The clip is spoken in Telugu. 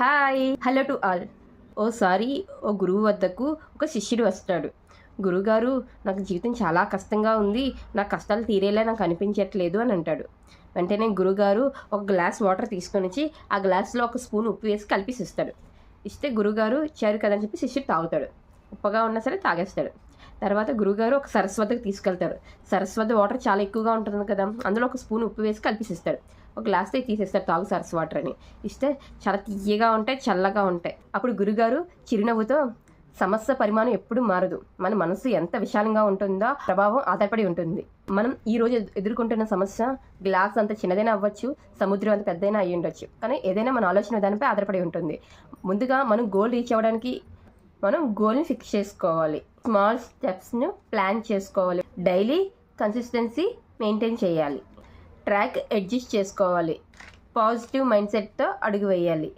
Hi hello to all. ఓసారి ఓ గురువు వద్దకు ఒక శిష్యుడు వస్తాడు. గురుగారు, నాకు జీవితం చాలా కష్టంగా ఉంది, నా కష్టాలు తీరేలా నాకు అనిపించట్లేదు అని అంటాడు. వెంటనే గురుగారు ఒక గ్లాస్ వాటర్ తీసుకొని వచ్చి ఆ గ్లాస్లో ఒక స్పూన్ ఉప్పు వేసి కలిపిసిస్తాడు. ఇస్తే గురుగారు ఇచ్చారు కదని చెప్పి శిష్యుడు తాగుతాడు. ఉప్పగా ఉన్నా సరే తాగేస్తాడు. తర్వాత గురుగారు ఒక సరస్వతికి తీసుకెళ్తారు. సరస్వతి వాటర్ చాలా ఎక్కువగా ఉంటుంది కదా, అందులో ఒక స్పూన్ ఉప్పు వేసి కలిపిసిస్తాడు. ఒక గ్లాస్తో తీసేస్తారు, తాగు సరస్సు వాటర్ అని. ఇస్తే చాలా తీయగా ఉంటాయి, చల్లగా ఉంటాయి. అప్పుడు గురుగారు చిరునవ్వుతో, సమస్య పరిమాణం ఎప్పుడు మారదు, మన మనసు ఎంత విశాలంగా ఉంటుందో ప్రభావం ఆధారపడి ఉంటుంది. మనం ఈ రోజు ఎదుర్కొంటున్న సమస్య గ్లాస్ అంత చిన్నదైనా అవ్వచ్చు, సముద్రం అంత పెద్దదైనా అయ్యి ఉండొచ్చు, కానీ ఏదైనా మన ఆలోచన విధానంపై ఆధారపడి ఉంటుంది. ముందుగా మనం గోల్ రీచ్ అవ్వడానికి మనం గోల్ని ఫిక్స్ చేసుకోవాలి. స్మాల్ స్టెప్స్ను ప్లాన్ చేసుకోవాలి. డైలీ కన్సిస్టెన్సీ మెయింటైన్ చేయాలి. ట్రాక్ అడ్జస్ట్ చేసుకోవాలి. పాజిటివ్ మైండ్ సెట్తో అడుగు వేయాలి.